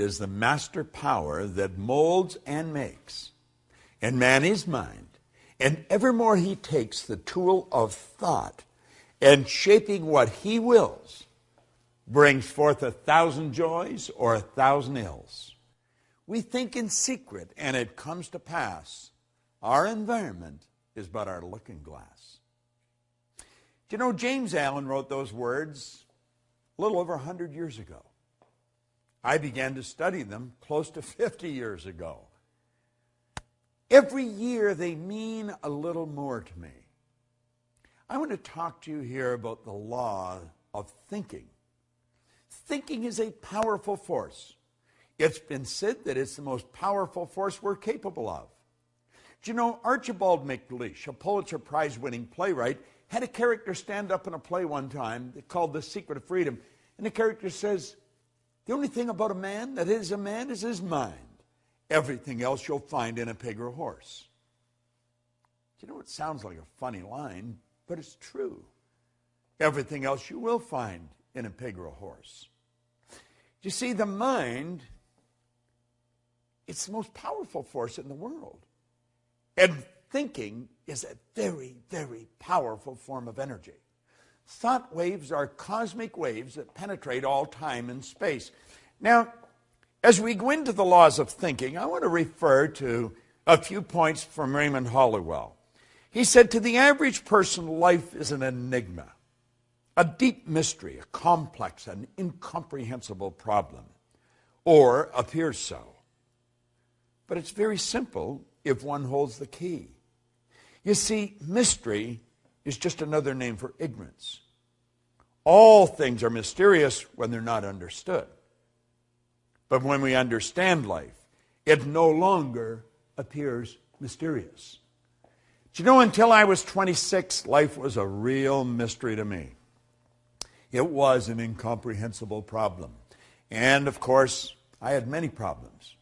is the master power that molds and makes, and man is mind, and evermore he takes the tool of thought, and shaping what he wills, brings forth 1,000 joys or 1,000 ills. We think in secret, and it comes to pass. Our environment is but our looking glass. Do you know, James Allen wrote those words a little over 100 years ago. I began to study them close to 50 years ago. Every year they mean a little more to me. I want to talk to you here about the law of thinking. Thinking is a powerful force. It's been said that it's the most powerful force we're capable of. Do you know, Archibald MacLeish, a Pulitzer Prize-winning playwright, had a character stand up in a play one time called The Secret of Freedom. And the character says, the only thing about a man is his mind. Everything else you'll find in a pig or a horse. Do you know, it sounds like a funny line, but it's true. Everything else you will find in a pig or a horse. You see, the mind, it's the most powerful force in the world. And thinking is a very, very powerful form of energy. Thought waves are cosmic waves that penetrate all time and space. Now, as we go into the laws of thinking, I want to refer to a few points from Raymond Halliwell. He said, to the average person, life is an enigma, a deep mystery, a complex and incomprehensible problem, or appears so. But it's very simple if one holds the key. You see, mystery is just another name for ignorance. All things are mysterious when they're not understood. But when we understand life, it no longer appears mysterious. Do you know, until I was 26, life was a real mystery to me. It was an incomprehensible problem. And, of course, I had many problems.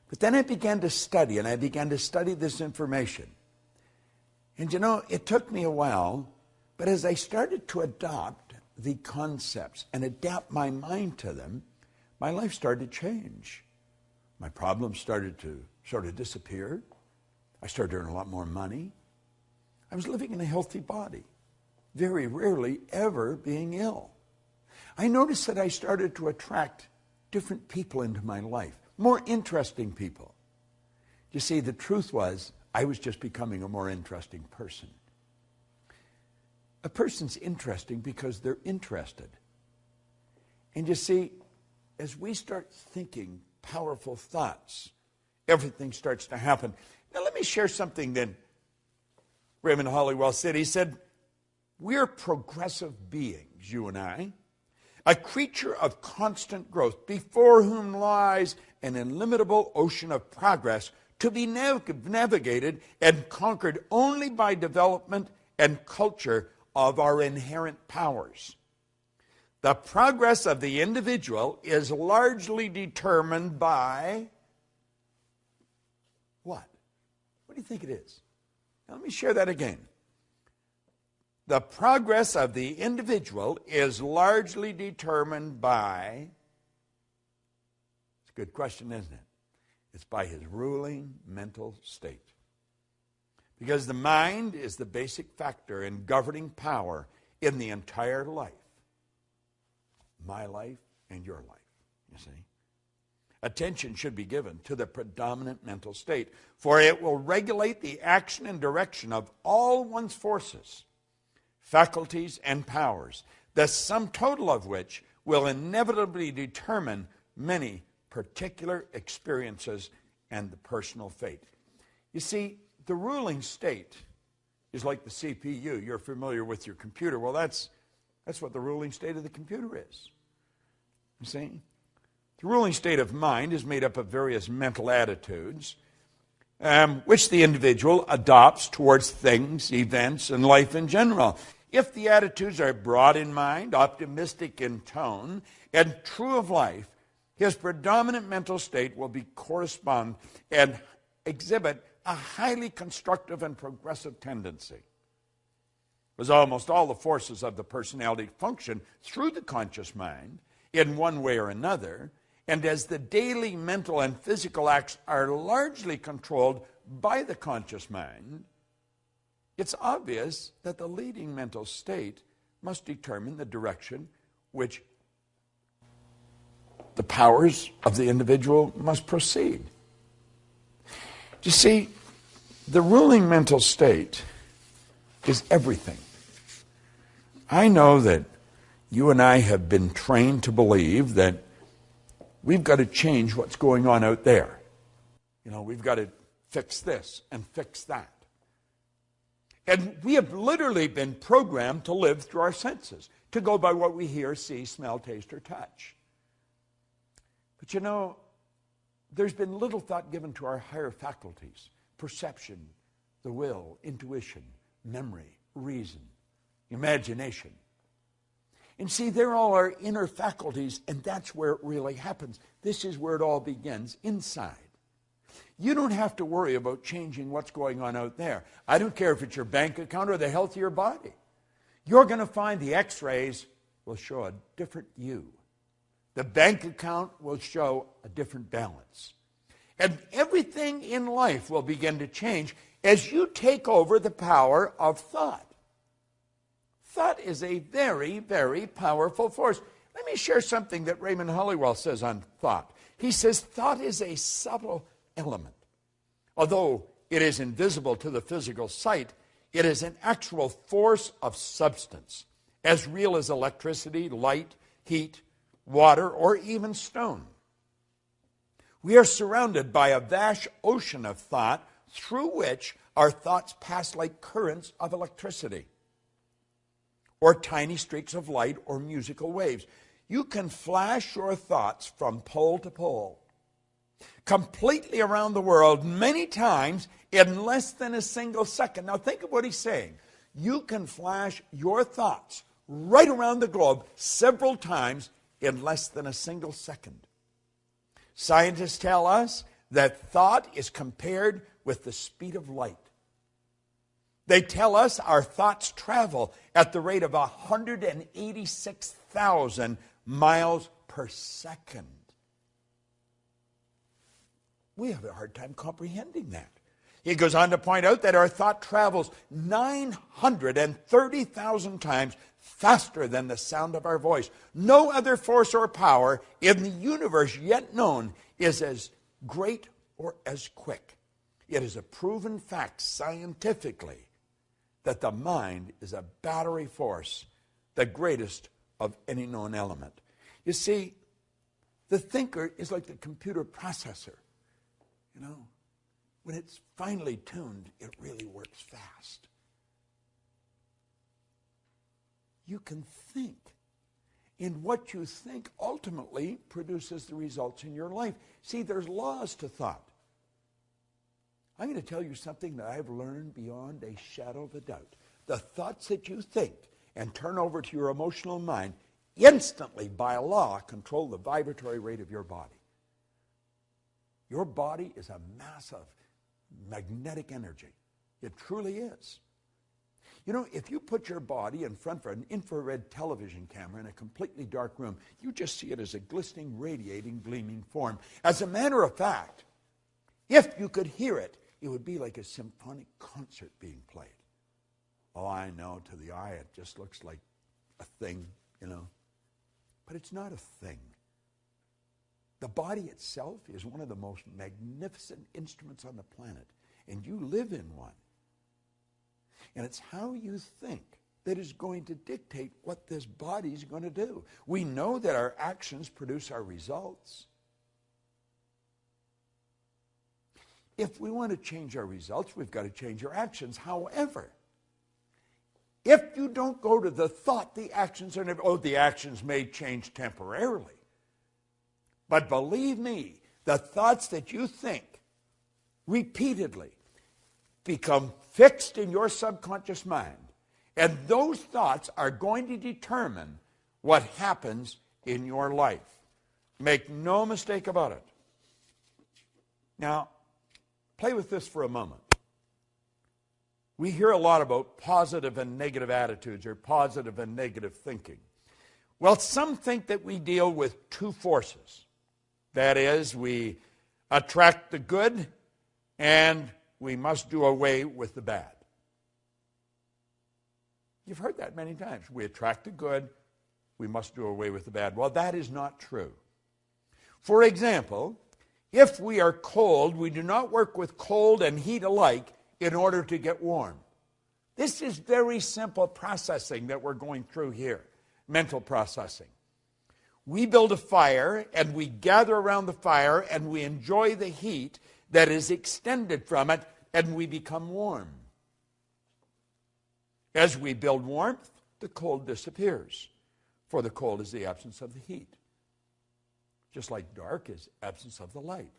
But then I began to study, and I began to study this information. And, you know, it took me a while, but as I started to adopt the concepts and adapt my mind to them, my life started to change. My problems started to sort of disappear. I started to earn a lot more money. I was living in a healthy body, very rarely ever being ill. I noticed that I started to attract different people into my life, more interesting people. You see, the truth was, I was just becoming a more interesting person. A person's interesting because they're interested. And you see, as we start thinking powerful thoughts, everything starts to happen. Now let me share something that Raymond Halliwell said. He said, we're progressive beings, you and I, a creature of constant growth, before whom lies an illimitable ocean of progress to be navigated and conquered only by development and culture of our inherent powers. The progress of the individual is largely determined by what? What do you think it is? Now, let me share that again. The progress of the individual is largely determined by, it's a good question, isn't it? It's by his ruling mental state. Because the mind is the basic factor in governing power in the entire life. My life and your life, you see. Attention should be given to the predominant mental state, for it will regulate the action and direction of all one's forces, faculties, and powers, the sum total of which will inevitably determine many particular experiences and the personal fate. You see, the ruling state is like the CPU. You're familiar with your computer. Well, that's what the ruling state of the computer is. You see? The ruling state of mind is made up of various mental attitudes, which the individual adopts towards things, events, and life in general. If the attitudes are broad in mind, optimistic in tone, and true of life, his predominant mental state will correspond and exhibit a highly constructive and progressive tendency. Because almost all the forces of the personality function through the conscious mind in one way or another, and as the daily mental and physical acts are largely controlled by the conscious mind, it's obvious that the leading mental state must determine the direction which the powers of the individual must proceed. You see, the ruling mental state is everything. I know that you and I have been trained to believe that we've got to change what's going on out there. You know, we've got to fix this and fix that. And we have literally been programmed to live through our senses, to go by what we hear, see, smell, taste, or touch. But you know, there's been little thought given to our higher faculties: perception, the will, intuition, memory, reason, imagination. And see, they're all our inner faculties, and that's where it really happens. This is where it all begins, inside. You don't have to worry about changing what's going on out there. I don't care if it's your bank account or the health of your body. You're going to find the x-rays will show a different you. The bank account will show a different balance. And everything in life will begin to change as you take over the power of thought. Thought is a very, very powerful force. Let me share something that Raymond Hollywell says on thought. He says thought is a subtle element. Although it is invisible to the physical sight, it is an actual force of substance, as real as electricity, light, heat, water, or even stone. We are surrounded by a vast ocean of thought through which our thoughts pass like currents of electricity, or tiny streaks of light, or musical waves. You can flash your thoughts from pole to pole, completely around the world, many times in less than a single second. Now think of what he's saying. You can flash your thoughts right around the globe several times in less than a single second. Scientists tell us that thought is compared with the speed of light. They tell us our thoughts travel at the rate of 186,000 miles per second. We have a hard time comprehending that. He goes on to point out that our thought travels 930,000 times faster than the sound of our voice. No other force or power in the universe yet known is as great or as quick. It is a proven fact scientifically that the mind is a battery force, the greatest of any known element. You see, the thinker is like the computer processor. You know, when it's finely tuned, it really works fast. You can think, and what you think ultimately produces the results in your life. See, there's laws to thought. I'm going to tell you something that I've learned beyond a shadow of a doubt. The thoughts that you think and turn over to your emotional mind instantly, by law, control the vibratory rate of your body. Your body is a mass of magnetic energy. It truly is. You know, if you put your body in front of an infrared television camera in a completely dark room, you just see it as a glistening, radiating, gleaming form. As a matter of fact, if you could hear it, it would be like a symphonic concert being played. Oh, I know, to the eye it just looks like a thing, you know. But it's not a thing. The body itself is one of the most magnificent instruments on the planet, and you live in one. And it's how you think that is going to dictate what this body is going to do. We know that our actions produce our results. If we want to change our results, we've got to change our actions. However, if you don't go to the thought, the actions are never, the actions may change temporarily. But believe me, the thoughts that you think repeatedly become fixed in your subconscious mind. And those thoughts are going to determine what happens in your life. Make no mistake about it. Now, play with this for a moment. We hear a lot about positive and negative attitudes or positive and negative thinking. Well, some think that we deal with two forces. That is, we attract the good and we must do away with the bad. You've heard that many times. We attract the good, we must do away with the bad. Well, that is not true. For example, if we are cold, we do not work with cold and heat alike in order to get warm. This is very simple processing that we're going through here, mental processing. We build a fire and we gather around the fire and we enjoy the heat that is extended from it and we become warm. As we build warmth, the cold disappears, for the cold is the absence of the heat. Just like dark is absence of the light.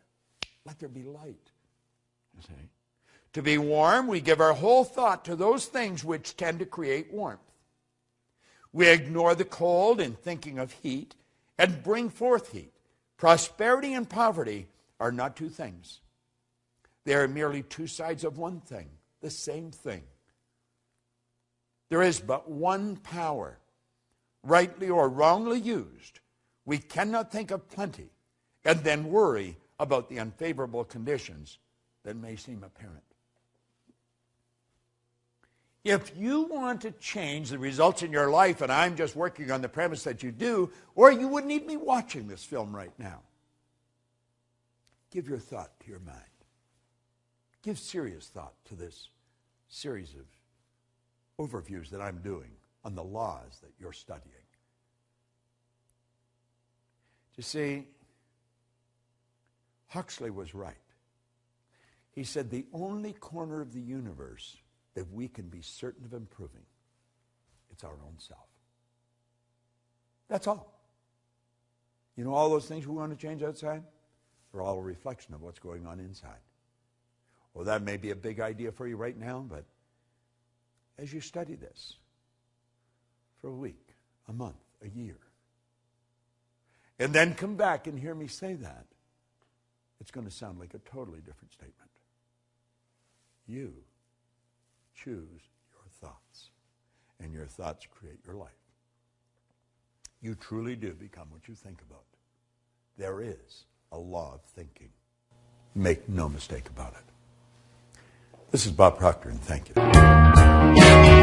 Let there be light. You see? To be warm, we give our whole thought to those things which tend to create warmth. We ignore the cold in thinking of heat and bring forth heat. Prosperity and poverty are not two things. They are merely two sides of one thing, the same thing. There is but one power. Rightly or wrongly used, we cannot think of plenty and then worry about the unfavorable conditions that may seem apparent. If you want to change the results in your life, and I'm just working on the premise that you do, or you wouldn't even be watching this film right now, give your thought to your mind. Give serious thought to this series of overviews that I'm doing on the laws that you're studying. You see, Huxley was right. He said the only corner of the universe that we can be certain of improving, it's our own self. That's all. You know, all those things we want to change outside, they're all a reflection of what's going on inside. Well, that may be a big idea for you right now, but as you study this for a week, a month, a year, and then come back and hear me say that, it's going to sound like a totally different statement. You choose your thoughts, and your thoughts create your life. You truly do become what you think about. There is a law of thinking. Make no mistake about it. This is Bob Proctor, and thank you.